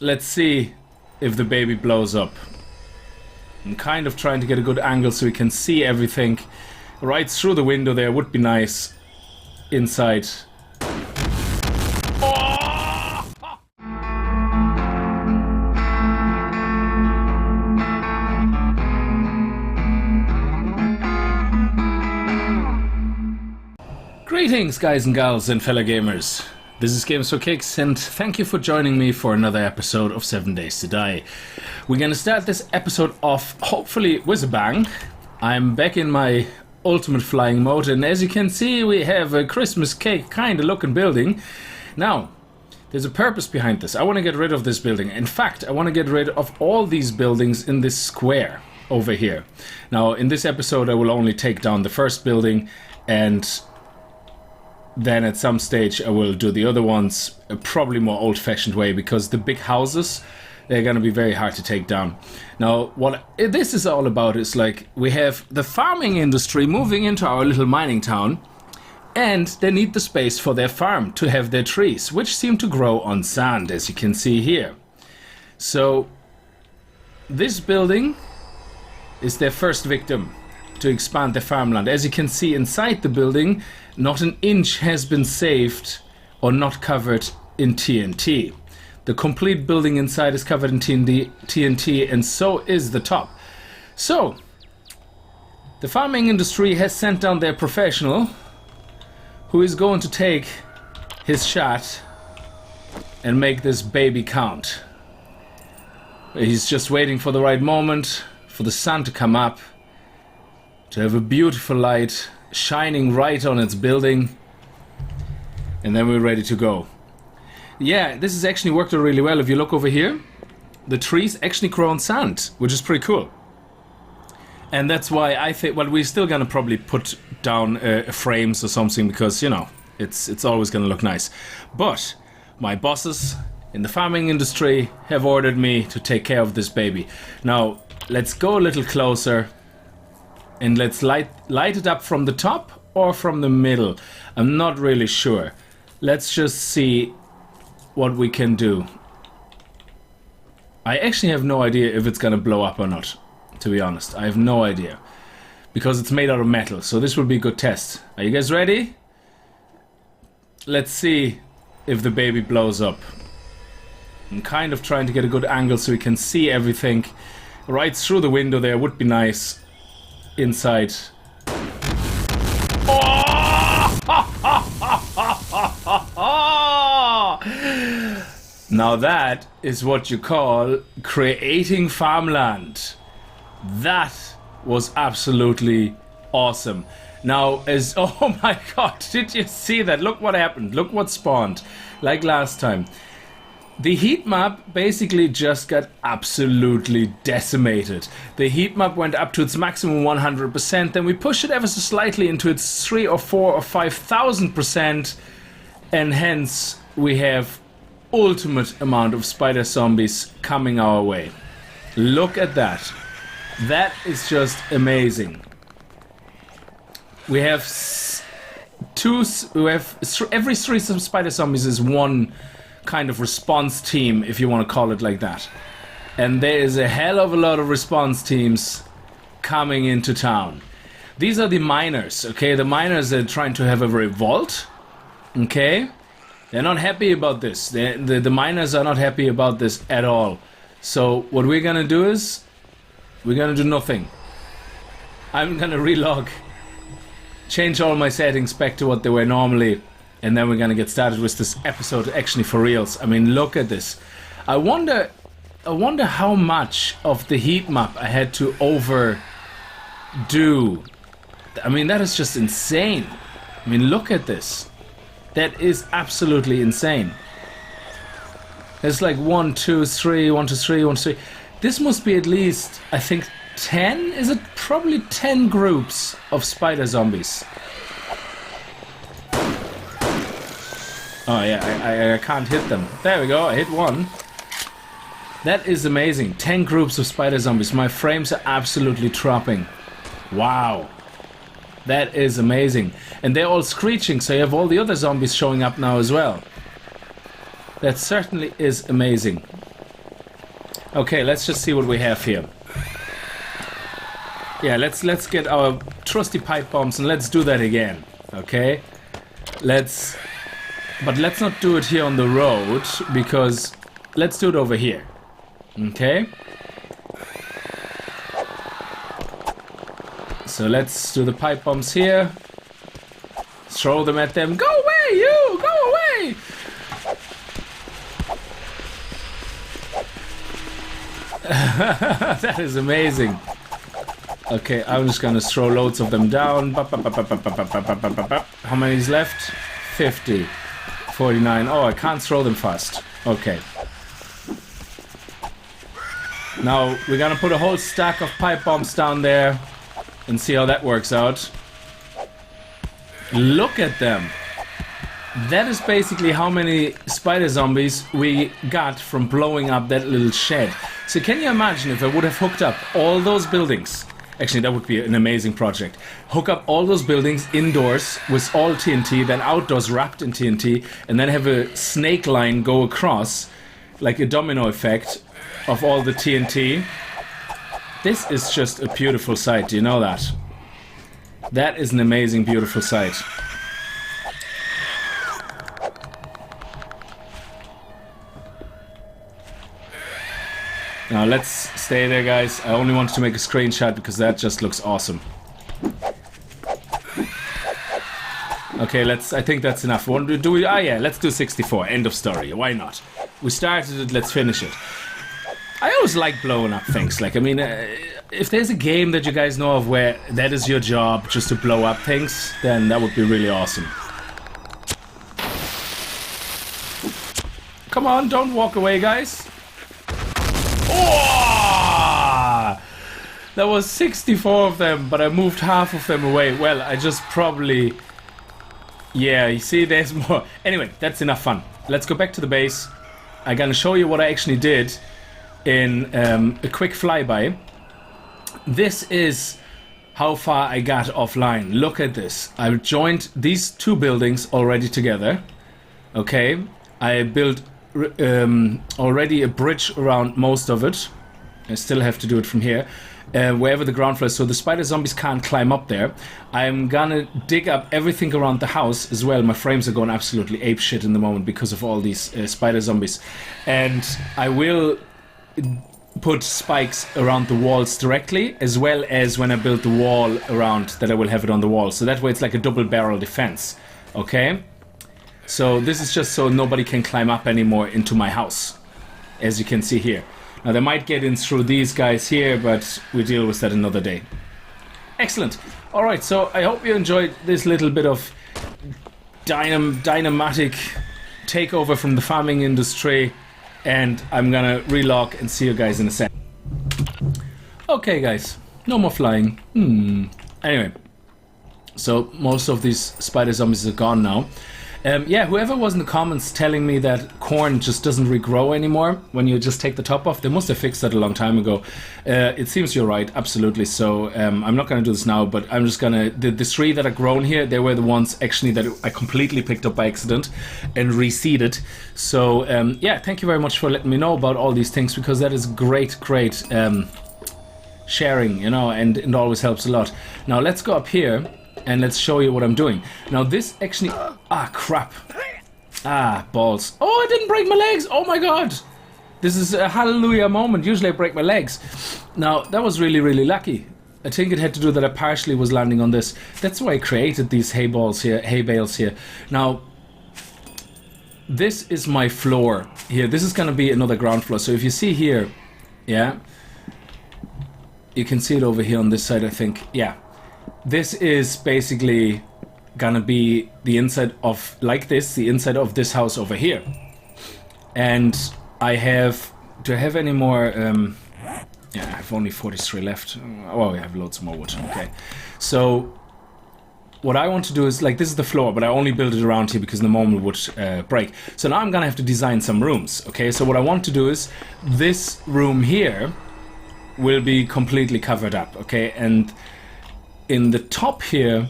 let's see if the baby blows up. I'm kind of trying to get a good angle so we can see everything right through the window there. Would be nice inside. Greetings guys and gals and fellow gamers. This is Games for Kicks and thank you for joining me for another episode of 7 Days to Die. We're gonna start this episode off hopefully with a bang. I'm back in my ultimate flying mode and as you can see we have a Christmas cake kind of looking building. Now, there's a purpose behind this. I want to get rid of this building. In fact, I want to get rid of all these buildings in this square over here. Now, in this episode I will only take down the first building and then at some stage I will do the other ones a probably more old-fashioned way because the big houses, they're gonna be very hard to take down. Now what this is all about is like we have the farming industry moving into our little mining town and they need the space for their farm to have their trees, which seem to grow on sand as you can see here. So this building is their first victim to expand their farmland. As you can see inside the building, not an inch has been saved or not covered in TNT. The complete building inside is covered in TNT and so is the top. So, the farming industry has sent down their professional who is going to take his shot and make this baby count. He's just waiting for the right moment, for the sun to come up, to have a beautiful light shining right on its building, and then we're ready to go. Yeah, this has actually worked out really well. If you look over here, the trees actually grow on sand, which is pretty cool. And that's why I think, well, we're still gonna probably put down frames or something because, you know, it's always gonna look nice. But my bosses in the farming industry have ordered me to take care of this baby. Now, let's go a little closer. And let's light it up from the top or from the middle. I'm not really sure. Let's just see what we can do. I actually have no idea if it's gonna blow up or not, to be honest. I have no idea. Because it's made out of metal, so this will be a good test. Are you guys ready? Let's see if the baby blows up. I'm kind of trying to get a good angle so we can see everything right through the window there. Would be nice inside. Now that is what you call creating farmland. That was absolutely awesome. Now as oh my god, did you see that? Look what happened. Look what spawned. Like last time. The heat map basically just got absolutely decimated. The heat map went up to its maximum 100%, then we pushed it ever so slightly into its 3 or 4 or 5,000%, and hence we have ultimate amount of spider zombies coming our way. Look at that. That is just amazing. We have every 3 spider zombies is one kind of response team, if you want to call it like that. And there is a hell of a lot of response teams coming into town. These are the miners, okay? The miners are trying to have a revolt, okay? They're not happy about this. The miners are not happy about this at all. So what we're gonna do is, we're gonna do nothing. I'm gonna relog, change all my settings back to what they were normally, and then we're gonna get started with this episode actually for reals. I mean, look at this. I wonder how much of the heat map I had to overdo. I mean, that is just insane. I mean, look at this. That is absolutely insane. There's like 1, 2, 3, 1, 2, 3, 1, 2, 3. This must be at least, I think, 10? Is it probably 10 groups of spider zombies? Oh yeah, I can't hit them. There we go, I hit one. That is amazing. 10 groups of spider zombies. My frames are absolutely dropping. Wow. That is amazing. And they're all screeching, so you have all the other zombies showing up now as well. That certainly is amazing. Okay, let's just see what we have here. Yeah, let's get our trusty pipe bombs and let's do that again. Okay? But let's not do it here on the road, because let's do it over here. Okay? So let's do the pipe bombs here. Throw them at them. Go away, you! Go away! That is amazing. Okay, I'm just gonna throw loads of them down. How many is left? 50. 49. Oh, I can't throw them fast. Okay. Now, we're gonna put a whole stack of pipe bombs down there and see how that works out. Look at them. That is basically how many spider zombies we got from blowing up that little shed. So can you imagine if I would have hooked up all those buildings? Actually, that would be an amazing project. Hook up all those buildings indoors with all TNT, then outdoors wrapped in TNT, and then have a snake line go across, like a domino effect of all the TNT. This is just a beautiful sight, do you know that? That is an amazing, beautiful sight. Now let's stay there, guys. I only wanted to make a screenshot because that just looks awesome. Okay, I think that's enough. Do we? Ah, yeah, let's do 64. End of story. Why not? We started it, let's finish it. I always like blowing up things. Like, I mean, if there's a game that you guys know of where that is your job, just to blow up things, then that would be really awesome. Come on, don't walk away, guys. Oh! That was 64 of them, but I moved half of them away. Well, I just probably... Yeah, you see, there's more. Anyway, that's enough fun. Let's go back to the base. I'm gonna show you what I actually did in a quick flyby. This is how far I got offline. Look at this. I joined these two buildings already together. Okay, I built already a bridge around most of it. I still have to do it from here. Wherever the ground floor is, so the spider zombies can't climb up there. I'm gonna dig up everything around the house as well. My frames are going absolutely apeshit in the moment because of all these spider zombies. And I will put spikes around the walls directly, as well as when I build the wall around that, I will have it on the wall. So that way it's like a double barrel defense. Okay? So this is just so nobody can climb up anymore into my house, as you can see here. Now they might get in through these guys here, but we deal with that another day. Excellent. Alright, so I hope you enjoyed this little bit of dynamatic takeover from the farming industry, and I'm gonna relog and see you guys in a sec. Okay guys, no more flying. Anyway, so most of these spider zombies are gone now. Yeah, whoever was in the comments telling me that corn just doesn't regrow anymore when you just take the top off, they must have fixed that a long time ago. It seems you're right, absolutely. So I'm not going to do this now, but I'm just going to... The three that are grown here, they were the ones actually that I completely picked up by accident and reseeded. So yeah, thank you very much for letting me know about all these things, because that is great sharing, you know, and it always helps a lot. Now let's go up here and let's show you what I'm doing. Now this actually... Ah, crap. Ah, balls. Oh, I didn't break my legs. Oh my god. This is a hallelujah moment. Usually I break my legs. Now, that was really, really lucky. I think it had to do that I partially was landing on this. That's why I created these hay bales here. Now, this is my floor here. This is going to be another ground floor. So if you see here, yeah, you can see it over here on this side, I think. Yeah. This is basically gonna be the inside of, like this, the inside of this house over here. And I have, do I have any more, yeah, I have only 43 left. Oh, I have loads more wood, okay. So, what I want to do is, like, this is the floor, but I only built it around here because the moment would break. So now I'm gonna have to design some rooms, okay. So what I want to do is, this room here will be completely covered up, okay. And in the top here,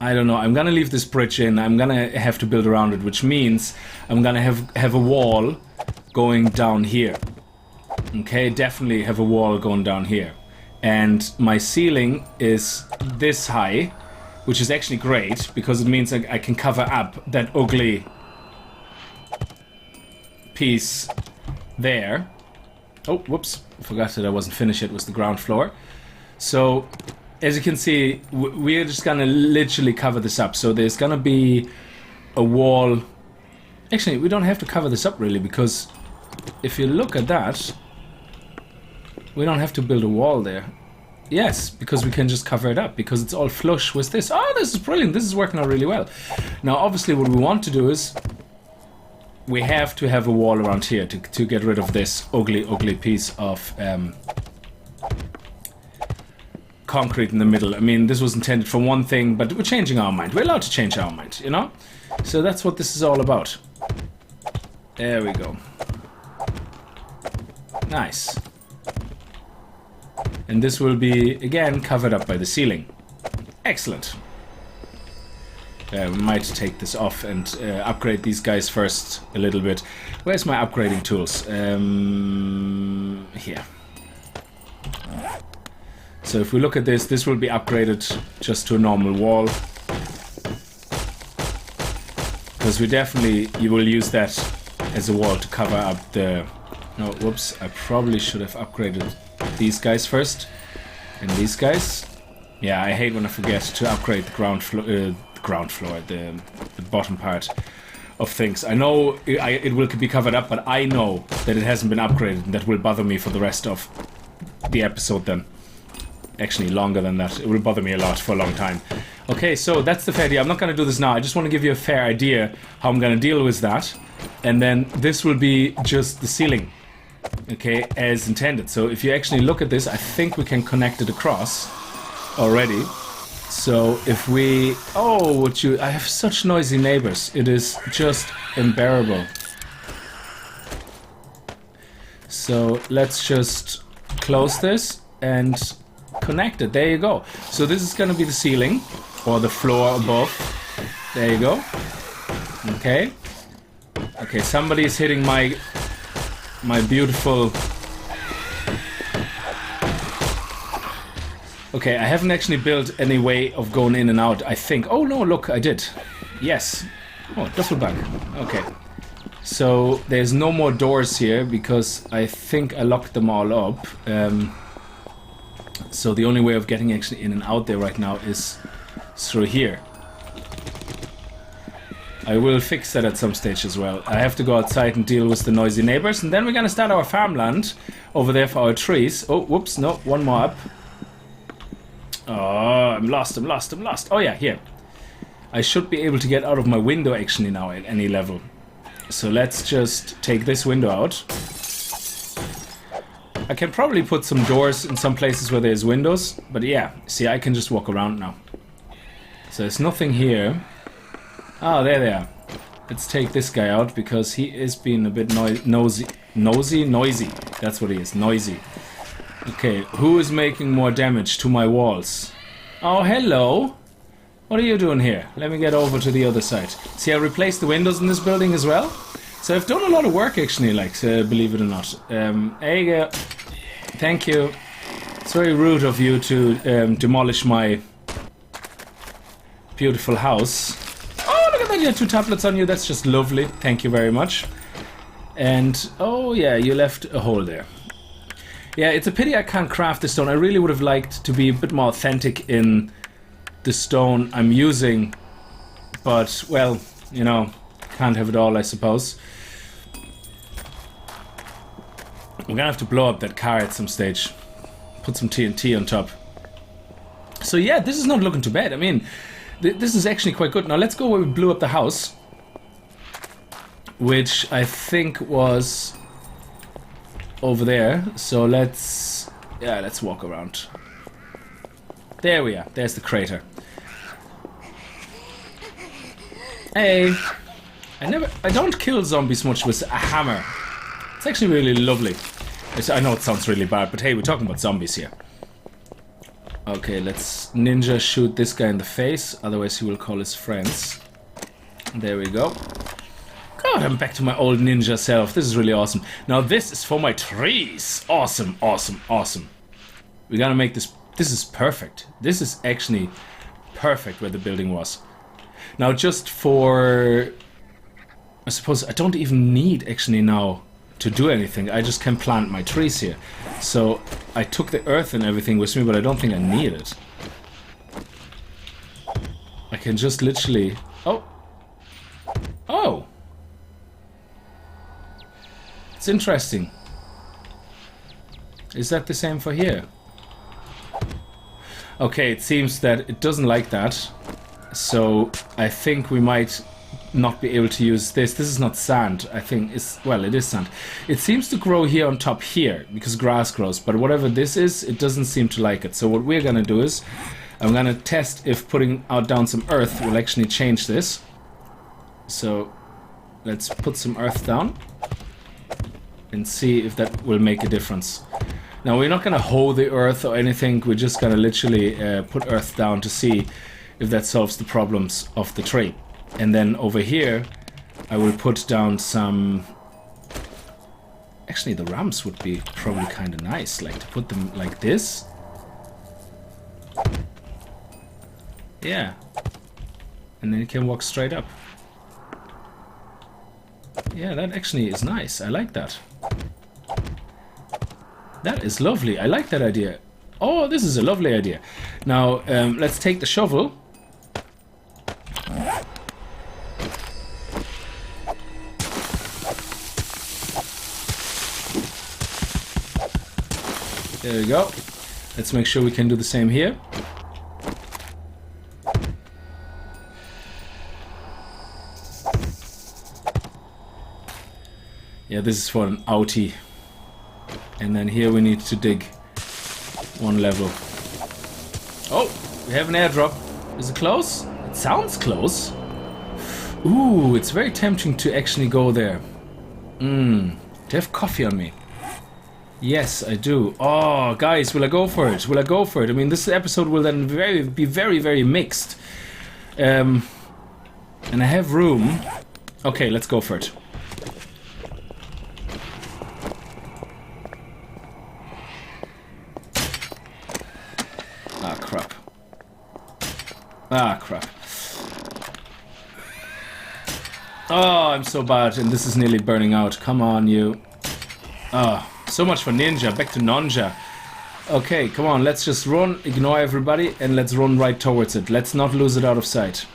I don't know, I'm gonna leave this bridge in. I'm gonna have to build around it, which means I'm gonna have a wall going down here. Okay, definitely have a wall going down here. And my ceiling is this high, which is actually great, because it means I can cover up that ugly piece there. Oh, whoops, forgot that I wasn't finished, it was the ground floor. So, as you can see, we're just gonna literally cover this up. So there's gonna be a wall. Actually, we don't have to cover this up really, because if you look at that, we don't have to build a wall there. Yes, because we can just cover it up, because it's all flush with this. Oh, this is brilliant. This is working out really well. Now, obviously, what we want to do is we have to have a wall around here to get rid of this ugly, ugly piece of concrete in the middle. I mean, this was intended for one thing, but we're changing our mind. We're allowed to change our mind, you know? So that's what this is all about. There we go. Nice. And this will be, again, covered up by the ceiling. Excellent. We might take this off and upgrade these guys first a little bit. Where's my upgrading tools? Here. So if we look at this, this will be upgraded just to a normal wall. Because we definitely, you will use that as a wall to cover up the... No, whoops, I probably should have upgraded these guys first. And these guys. Yeah, I hate when I forget to upgrade the ground floor, the bottom part of things. I know it will be covered up, but I know that it hasn't been upgraded, and that will bother me for the rest of the episode then. Actually, longer than that. It will bother me a lot for a long time. Okay, so that's the fair idea. I'm not going to do this now. I just want to give you a fair idea how I'm going to deal with that. And then this will be just the ceiling. Okay, as intended. So if you actually look at this, I think we can connect it across already. So if we... Oh, would you... I have such noisy neighbors. It is just unbearable. So let's just close this and connect it. There you go. So this is going to be the ceiling, or the floor above. There you go. Okay. Okay, somebody is hitting my beautiful... Okay, I haven't actually built any way of going in and out, I think. Oh no, look, I did. Yes. Oh, duffel bag. Okay. So there's no more doors here, because I think I locked them all up. So the only way of getting actually in and out there right now is through here. I will fix that at some stage as well. I have to go outside and deal with the noisy neighbors, and then we're gonna start our farmland over there for our trees. Oh, whoops, no, one more up. Oh, I'm lost. Oh yeah, here. I should be able to get out of my window actually now at any level. So let's just take this window out. I can probably put some doors in some places where there's windows, but yeah, see, I can just walk around now. So there's nothing here. Oh, there they are. Let's take this guy out, because he is being a bit noisy. Noisy. That's what he is, noisy. Okay, who is making more damage to my walls? Oh, hello. What are you doing here? Let me get over to the other side. See, I replaced the windows in this building as well. So I've done a lot of work actually, like, believe it or not. There you go. Thank you. It's very rude of you to demolish my beautiful house. Oh, look at that, you have 2 tablets on you. That's just lovely. Thank you very much. And, oh yeah, you left a hole there. Yeah, it's a pity I can't craft the stone. I really would have liked to be a bit more authentic in the stone I'm using. But, well, you know, can't have it all, I suppose. We're gonna have to blow up that car at some stage. Put some TNT on top. So yeah, this is not looking too bad. I mean, this is actually quite good. Now let's go where we blew up the house. Which I think was... over there. So let's walk around. There we are. There's the crater. Hey, I don't kill zombies much with a hammer. It's actually really lovely. I know it sounds really bad, but hey, we're talking about zombies here. Okay, let's ninja shoot this guy in the face, otherwise he will call his friends. There we go. God, I'm back to my old ninja self. This is really awesome. Now this is for my trees. Awesome, awesome, awesome. We gotta make this... This is perfect. This is actually perfect where the building was. Now just for... I suppose I don't even need actually now to do anything. I just can plant my trees here. So I took the earth and everything with me, but I don't think I need it. I can just literally... Oh! Oh! It's interesting. Is that the same for here? Okay, it seems that it doesn't like that. So I think we might not be able to use this. This is not sand. I think it's... Well, it is sand. It seems to grow here on top here, because grass grows. But whatever this is, it doesn't seem to like it. So what we're gonna do is... I'm gonna test if putting out down some earth will actually change this. So let's put some earth down and see if that will make a difference. Now we're not gonna hoe the earth or anything. We're just gonna literally put earth down to see if that solves the problems of the tree. And then over here I will put down some... Actually the ramps would be probably kind of nice, like to put them like this. Yeah. And then you can walk straight up. Yeah, that actually is nice. I like that. That is lovely. I like that idea. Oh, this is a lovely idea. Now, let's take the shovel. There we go. Let's make sure we can do the same here. Yeah, this is for an outie. And then here we need to dig one level. Oh, we have an airdrop. Is it close? It sounds close. Ooh, it's very tempting to actually go there. To have coffee on me. Yes, I do. Oh, guys, will I go for it? Will I go for it? I mean, this episode will then be very, very mixed. And I have room. Okay, let's go for it. Ah, crap. Ah, crap. Oh, I'm so bad, and this is nearly burning out. Come on, you. Ah, so much for ninja. Back to nonja. Okay, come on, let's just run, ignore everybody, and let's run right towards it. Let's not lose it out of sight.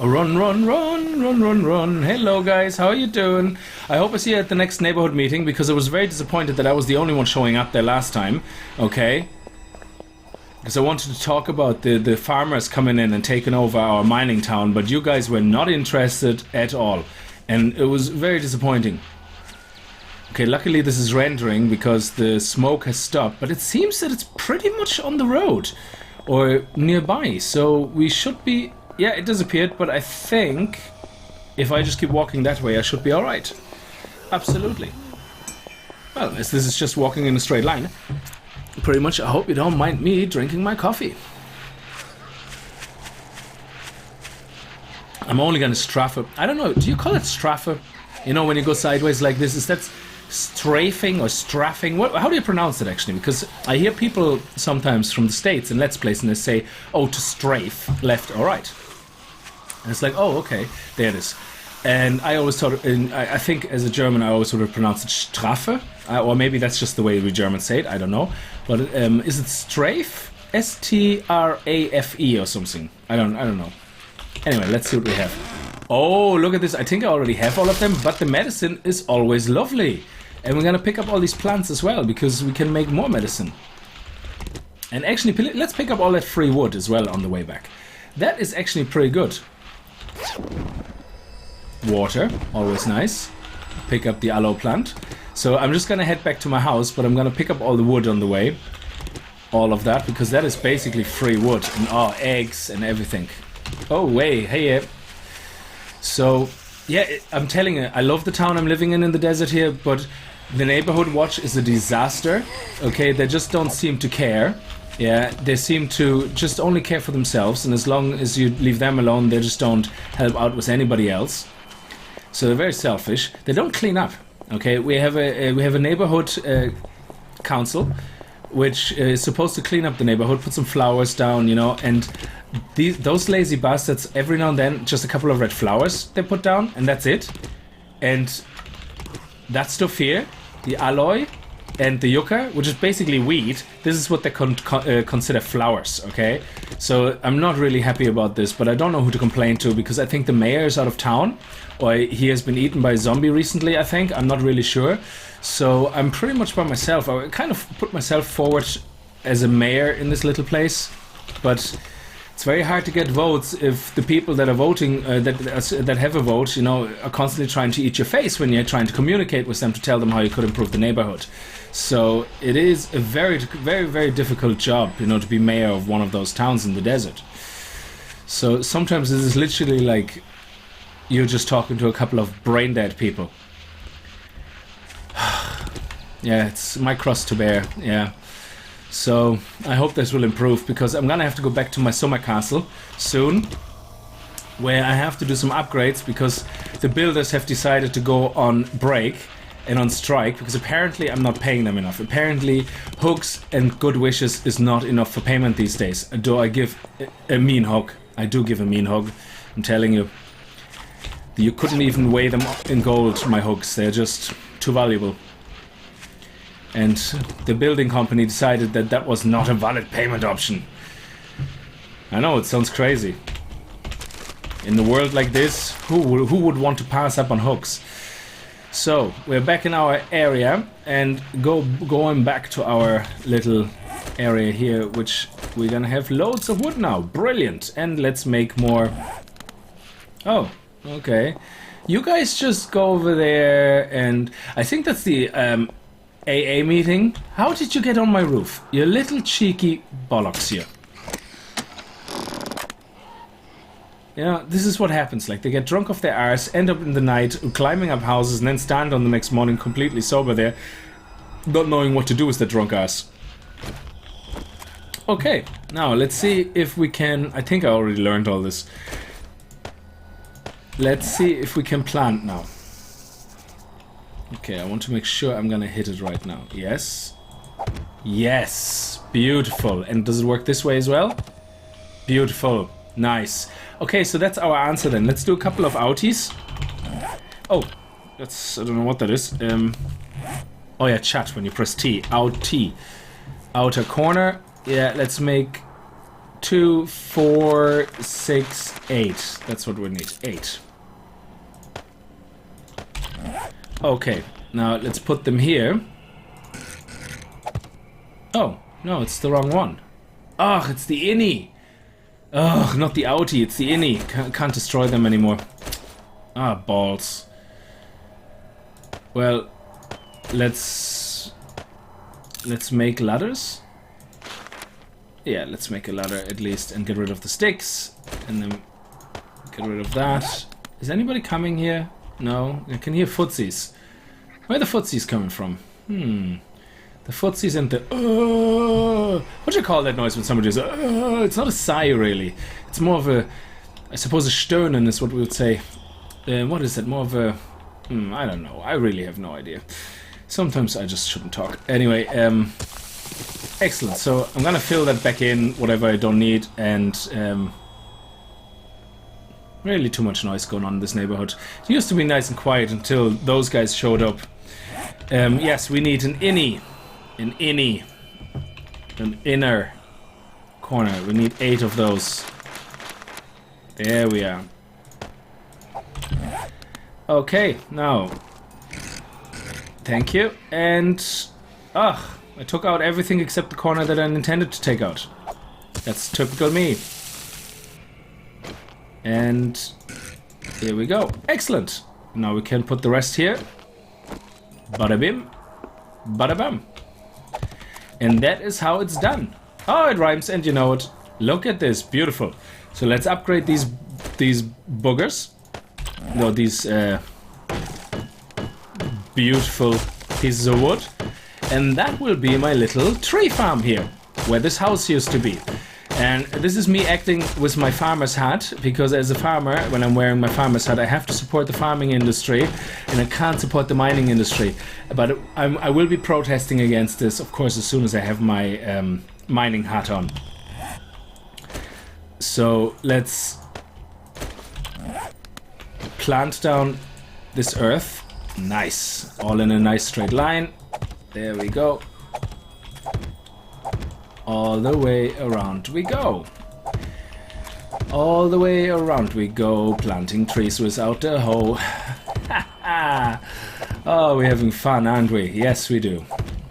Run, run, run, run, run, run. Hello, guys, how are you doing? I hope I see you at the next neighborhood meeting, because I was very disappointed that I was the only one showing up there last time. Okay? Because I wanted to talk about the farmers coming in and taking over our mining town, but you guys were not interested at all. And it was very disappointing. Okay, luckily this is rendering because the smoke has stopped, but it seems that it's pretty much on the road or nearby, so we should be... Yeah, it disappeared, but I think if I just keep walking that way, I should be alright. Absolutely. Well, as this is just walking in a straight line, pretty much I hope you don't mind me drinking my coffee. I'm only gonna strafe. I don't know, do you call it strafe? You know, when you go sideways like this, is that strafing or strafing? How do you pronounce it actually? Because I hear people sometimes from the States in Let's Plays and they say, oh, to strafe, left or right. And it's like, oh, okay, there it is. And I always thought, I think as a German, I always sort of pronounce it Strafe, or maybe that's just the way we Germans say it, I don't know. But is it strafe? S-T-R-A-F-E or something. I don't know. Anyway, let's see what we have. Oh, look at this. I think I already have all of them, but the medicine is always lovely. And we're gonna pick up all these plants as well, because we can make more medicine. And actually, let's pick up all that free wood as well on the way back. That is actually pretty good. Water, always nice. Pick up the aloe plant. So I'm just gonna head back to my house, but I'm gonna pick up all the wood on the way. All of that, because that is basically free wood. And eggs and everything. Oh, hey. So, yeah, I'm telling you, I love the town I'm living in the desert here, but the neighborhood watch is a disaster. Okay, they just don't seem to care. Yeah, they seem to just only care for themselves, and as long as you leave them alone, they just don't help out with anybody else. So they're very selfish. They don't clean up. Okay, we have a neighborhood council, which is supposed to clean up the neighborhood, put some flowers down, you know, and those lazy bastards, every now and then, just a couple of red flowers they put down, and that's it. And that stuff here, the aloe and the yucca, which is basically weed, this is what they consider flowers, okay? So I'm not really happy about this, but I don't know who to complain to, because I think the mayor is out of town, or he has been eaten by a zombie recently, I think. I'm not really sure. So I'm pretty much by myself. I kind of put myself forward as a mayor in this little place, but it's very hard to get votes if the people that are voting, that have a vote, you know, are constantly trying to eat your face when you're trying to communicate with them to tell them how you could improve the neighborhood. So it is a very, very, very difficult job, you know, to be mayor of one of those towns in the desert. So sometimes this is literally like you're just talking to a couple of brain dead people. Yeah, it's my cross to bear, yeah. So I hope this will improve, because I'm gonna have to go back to my summer castle soon, where I have to do some upgrades, because the builders have decided to go on break and on strike, because apparently I'm not paying them enough. Apparently hooks and good wishes is not enough for payment these days. Do I give a mean hug? I do give a mean hug, I'm telling you. You couldn't even weigh them in gold, my hooks. They're just too valuable. And the building company decided that that was not a valid payment option. I know, it sounds crazy. In a world like this, who would want to pass up on hooks? So, we're back in our area, and going back to our little area here, which we're gonna have loads of wood now. Brilliant! And let's make more... Oh, okay. You guys just go over there, and I think that's the AA meeting. How did you get on my roof? You little cheeky bollocks you. You know, this is what happens. Like, they get drunk off their arse, end up in the night climbing up houses, and then stand on the next morning completely sober there, not knowing what to do with the drunk ass. Okay, now let's see if we can... I think I already learned all this. Let's see if we can plant now. Okay, I want to make sure I'm gonna hit it right now. Yes. Yes! Beautiful. And does it work this way as well? Beautiful. Nice. Okay, so that's our answer then. Let's do a couple of outies. Oh, that's... I don't know what that is. Oh yeah, chat when you press T. Out T. Outer corner. Yeah, let's make 2, 4, 6, 8. That's what we need. 8. Okay, now let's put them here. Oh, no, it's the wrong one. Ugh, it's the innie. Ugh, not the outie, it's the innie. Can't destroy them anymore. Ah, balls. Well, let's make ladders. Yeah, let's make a ladder at least and get rid of the sticks. And then get rid of that. Is anybody coming here? No, I can hear footsies. Where are the footsies coming from? The footsies and the... what do you call that noise when somebody is... it's not a sigh, really. It's more of a... I suppose a stöhnen is what we would say. What is it? More of a... I don't know. I really have no idea. Sometimes I just shouldn't talk. Anyway, excellent. So I'm gonna fill that back in, whatever I don't need, and... really too much noise going on in this neighborhood. It used to be nice and quiet until those guys showed up. Yes, we need an innie. An innie. An inner corner. We need 8 of those. There we are. Okay, now. Thank you. And... I took out everything except the corner that I intended to take out. That's typical me. And here we go. Excellent. Now we can put the rest here. Bada bim. Bada bam. And that is how it's done. Oh, it rhymes, and you know it. Look at this. Beautiful. So let's upgrade these boogers. No, these beautiful pieces of wood. And that will be my little tree farm here, where this house used to be. And this is me acting with my farmer's hat, because as a farmer, when I'm wearing my farmer's hat, I have to support the farming industry, and I can't support the mining industry. But I will be protesting against this, of course, as soon as I have my mining hat on. So let's plant down this earth. Nice. All in a nice straight line. There we go. All the way around we go. All the way around we go, planting trees without a hoe. Oh, we're having fun, aren't we? Yes, we do.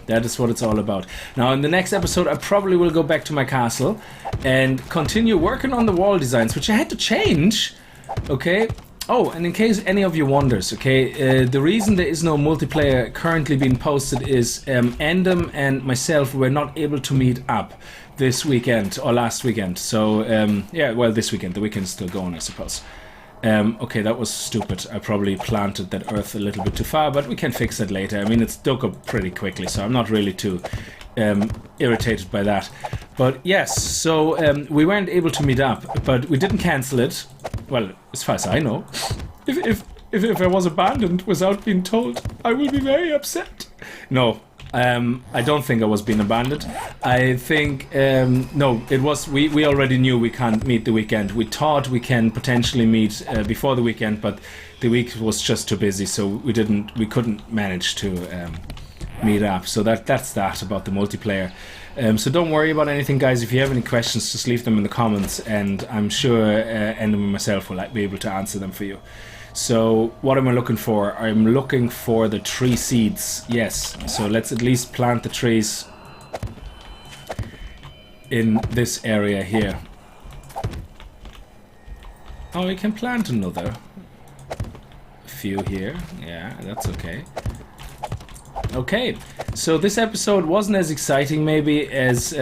That is what it's all about. Now, in the next episode, I probably will go back to my castle and continue working on the wall designs, which I had to change. Okay? Oh, and in case any of you wonders, okay, the reason there is no multiplayer currently being posted is Aendam and myself were not able to meet up this weekend, or last weekend. So, yeah, well, this weekend. The weekend's still going, I suppose. Okay, that was stupid. I probably planted that earth a little bit too far, but we can fix it later. I mean, it's dug up pretty quickly, so I'm not really too irritated by that. But yes, so we weren't able to meet up, but we didn't cancel it. Well, as far as I know. If I was abandoned without being told, I will be very upset. No, I don't think I was being abandoned. I think, no, it was, we already knew we can't meet the weekend. We thought we can potentially meet before the weekend, but the week was just too busy, so we couldn't manage to meet up. So that's that about the multiplayer. So don't worry about anything, guys. If you have any questions, just leave them in the comments, and I'm sure Aendam and myself will be able to answer them for you. So what am I looking for? I'm looking for the tree seeds. Yes, so let's at least plant the trees in this area here. Oh, we can plant another few here. Yeah, that's okay. Okay, so this episode wasn't as exciting maybe as,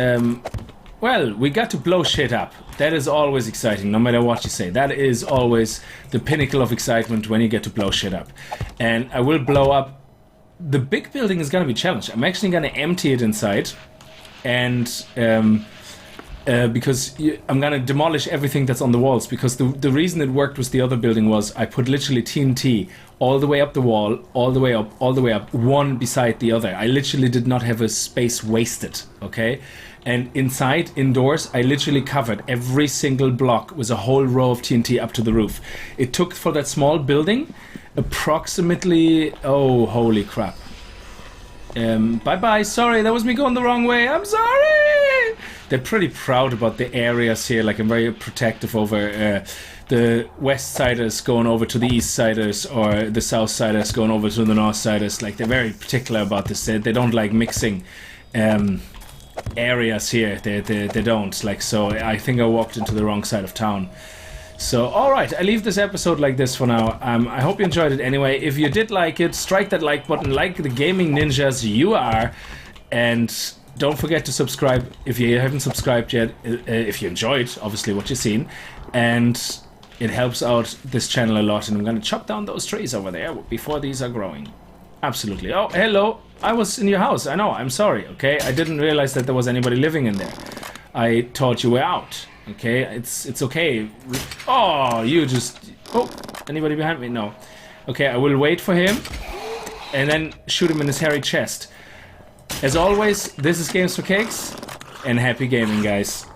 well, we got to blow shit up. That is always exciting, no matter what you say. That is always the pinnacle of excitement, when you get to blow shit up. And I will blow up. The big building is going to be challenged. I'm actually going to empty it inside. And because I'm going to demolish everything that's on the walls. Because the reason it worked with the other building was I put literally TNT all the way up the wall, all the way up, one beside the other. I literally did not have a space wasted, okay? And inside, indoors, I literally covered every single block with a whole row of TNT up to the roof. It took, for that small building, approximately, oh, holy crap. Bye-bye, sorry, that was me going the wrong way, I'm sorry! They're pretty proud about the areas here, like I'm very protective over the west siders going over to the east siders, or the south siders going over to the north siders. Like, they're very particular about this. They don't like mixing areas here. They don't. Like, so I think I walked into the wrong side of town. So, alright, I leave this episode like this for now. I hope you enjoyed it anyway. If you did like it, strike that like button like the gaming ninjas you are. And don't forget to subscribe if you haven't subscribed yet, if you enjoyed, obviously, what you've seen. And it helps out this channel a lot. And I'm going to chop down those trees over there before these are growing. Absolutely. Oh, hello. I was in your house. I know. I'm sorry, okay? I didn't realize that there was anybody living in there. I thought you were out. Okay, it's okay. Oh, you just... Oh, anybody behind me? No. Okay, I will wait for him and then shoot him in his hairy chest. As always, this is Games for Cakes, and happy gaming, guys.